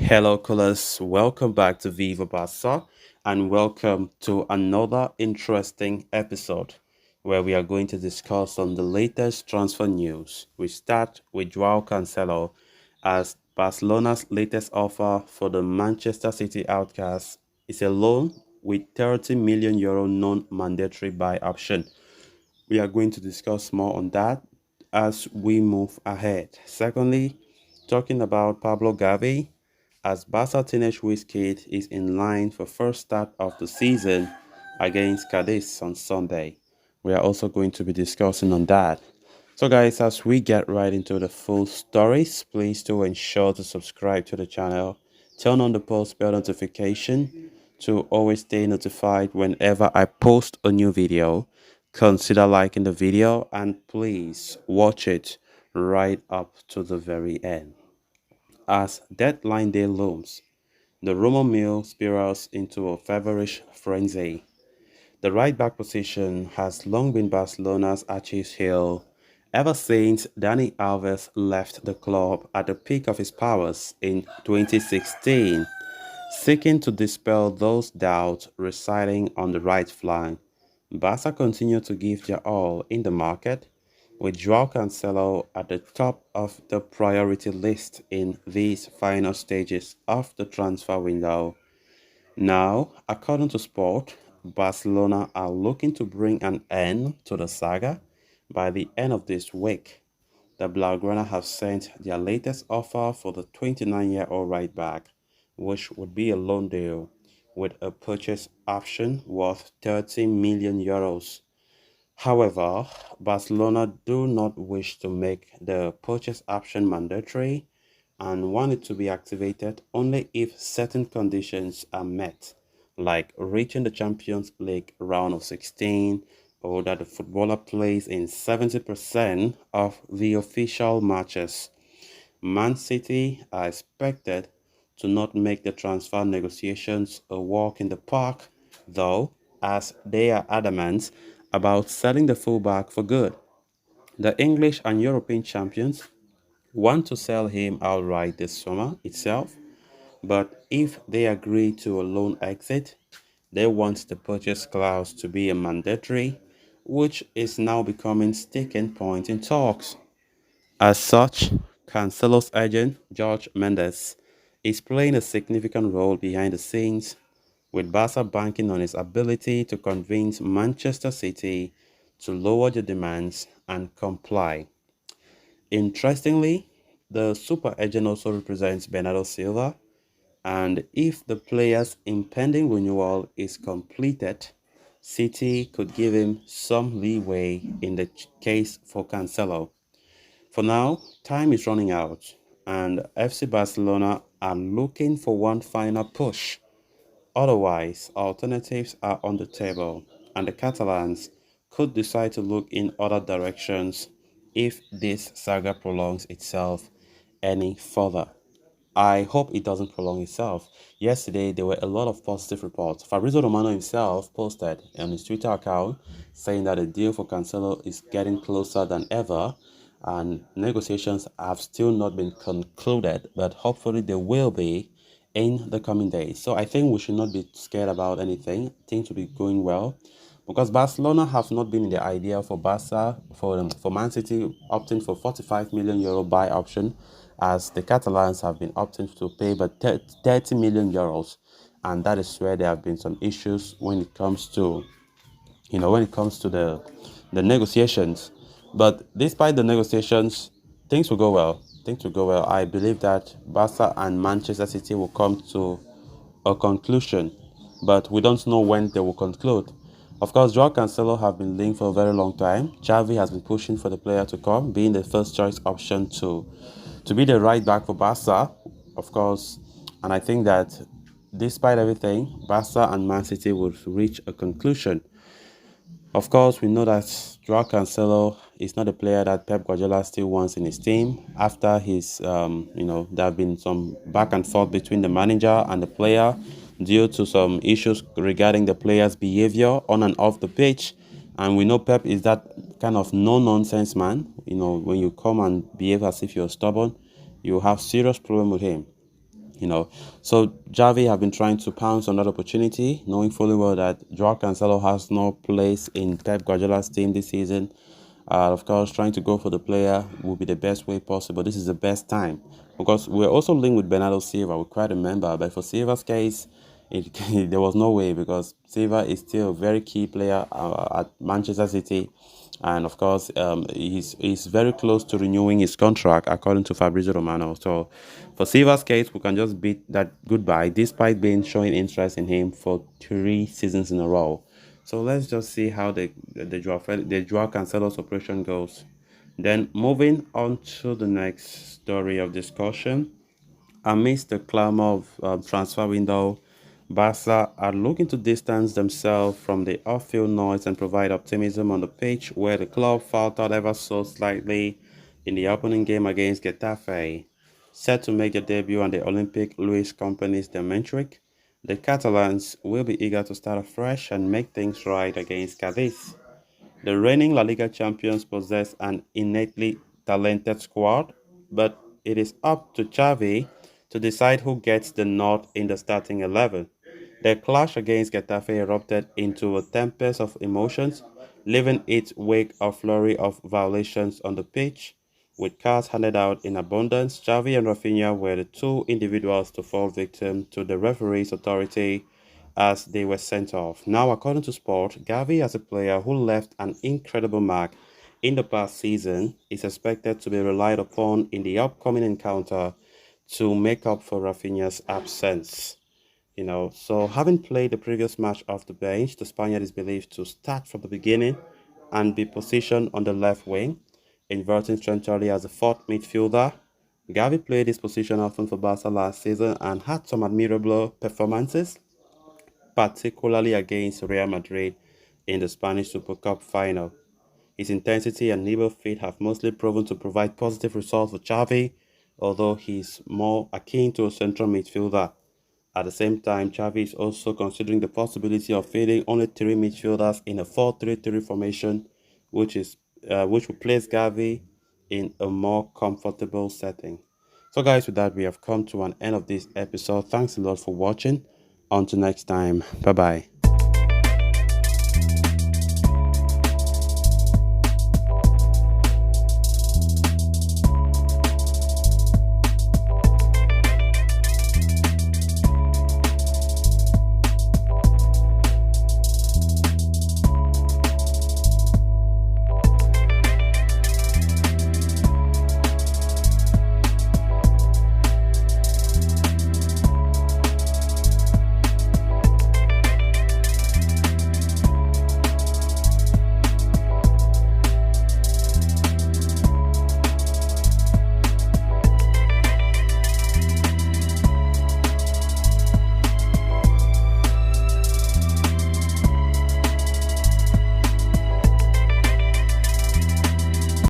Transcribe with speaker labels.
Speaker 1: Hello, callers. Welcome back to Viva Barca and welcome to another interesting episode where we are going to discuss on the latest transfer news. We start with Joao Cancelo as Barcelona's latest offer for the Manchester City outcast is a loan with 30 million euro non-mandatory buy option. We are going to discuss more on that as we move ahead. Secondly, talking about Pablo Gavi, as Barca teenage Wizkid is in line for first start of the season against Cadiz on Sunday. We are also going to be discussing on that. So guys, as we get right into the full stories, please do ensure to subscribe to the channel, turn on the post bell notification to always stay notified whenever I post a new video. Consider liking the video and please watch it right up to the very end. As deadline day looms, the rumor mill spirals into a feverish frenzy. The right back position has long been Barcelona's Achilles heel ever since Dani Alves left the club at the peak of his powers in 2016. Seeking to dispel those doubts residing on the right flank, Barca continue to give their all in the market, with Joao Cancelo at the top of the priority list in these final stages of the transfer window. Now, according to Sport, Barcelona are looking to bring an end to the saga by the end of this week. The Blaugrana have sent their latest offer for the 29-year-old right back, which would be a loan deal with a purchase option worth 30 million euros. However, Barcelona do not wish to make the purchase option mandatory and want it to be activated only if certain conditions are met, like reaching the Champions League round of 16 or that the footballer plays in 70% of the official matches. Man City are expected to not make the transfer negotiations a walk in the park, though, as they are adamant about selling the fullback for good. The English and European champions want to sell him outright this summer itself, but if they agree to a loan exit, they want the purchase clause to be a mandatory, which is now becoming sticking point in talks. As such, Cancelo's agent, George Mendes, is playing a significant role behind the scenes, with Barca banking on his ability to convince Manchester City to lower the demands and comply. Interestingly, the super agent also represents Bernardo Silva, and if the player's impending renewal is completed, City could give him some leeway in the case for Cancelo. For now, time is running out, and FC Barcelona are looking for one final push. Otherwise, alternatives are on the table, and the Catalans could decide to look in other directions if this saga prolongs itself any further. I hope it doesn't prolong itself. Yesterday, there were a lot of positive reports. Fabrizio Romano himself posted on his Twitter account saying that the deal for Cancelo is getting closer than ever and negotiations have still not been concluded, but hopefully they will be in the coming days. So I think we should not be scared about anything. Things will be going well because Barcelona have not been in the idea for for Man City opting for 45 million euro buy option, as the Catalans have been opting to pay but 30 million euros, and that is where there have been some issues when it comes to the negotiations. But despite the negotiations, things will go well. Things will go well. I believe that Barca and Manchester City will come to a conclusion, but we don't know when they will conclude. Of course, Joao Cancelo have been linked for a very long time. Xavi has been pushing for the player to come, being the first choice option to be the right back for Barca, of course. And I think that despite everything, Barca and Man City will reach a conclusion. Of course, we know that Joao Cancelo is not a player that Pep Guardiola still wants in his team. After there have been some back and forth between the manager and the player due to some issues regarding the player's behavior on and off the pitch. And we know Pep is that kind of no-nonsense man. When you come and behave as if you're stubborn, you have serious problem with him. you know. So Javi have been trying to pounce on that opportunity, knowing fully well that Joao Cancelo has no place in Pep Guardiola's team this season. Of course, trying to go for the player will be the best way possible. This is the best time because we're also linked with Bernardo Silva. We quite remember, but for Silva's case, there was no way because Silva is still a very key player at Manchester City, and of course, he's very close to renewing his contract according to Fabrizio Romano. So, for Silva's case, we can just beat that goodbye, despite being showing interest in him for 3 seasons in a row. So let's just see how the Joao Cancelo's operation goes. Then moving on to the next story of discussion. Amidst the clamor of transfer window, Barca are looking to distance themselves from the off-field noise and provide optimism on the pitch, where the club faltered ever so slightly in the opening game against Getafe. Set to make their debut on the Olympic Luis Company's Dementric, the Catalans will be eager to start afresh and make things right against Cadiz. The reigning La Liga champions possess an innately talented squad, but it is up to Xavi to decide who gets the nod in the starting 11. The clash against Getafe erupted into a tempest of emotions, leaving its wake a flurry of violations on the pitch. With cards handed out in abundance, Xavi and Rafinha were the two individuals to fall victim to the referee's authority as they were sent off. Now, according to Sport, Gavi, as a player who left an incredible mark in the past season, is expected to be relied upon in the upcoming encounter to make up for Rafinha's absence. So having played the previous match off the bench, the Spaniard is believed to start from the beginning and be positioned on the left wing, inverting centrally as a fourth midfielder. Gavi played this position often for Barca last season and had some admirable performances, particularly against Real Madrid in the Spanish Super Cup final. His intensity and nibble feet have mostly proven to provide positive results for Xavi, although he's more akin to a central midfielder. At the same time, Xavi is also considering the possibility of fielding only three midfielders in a 4-3-3 formation, which will place Gavi in a more comfortable setting. So, guys, with that, we have come to an end of this episode. Thanks a lot for watching. Until next time, bye bye.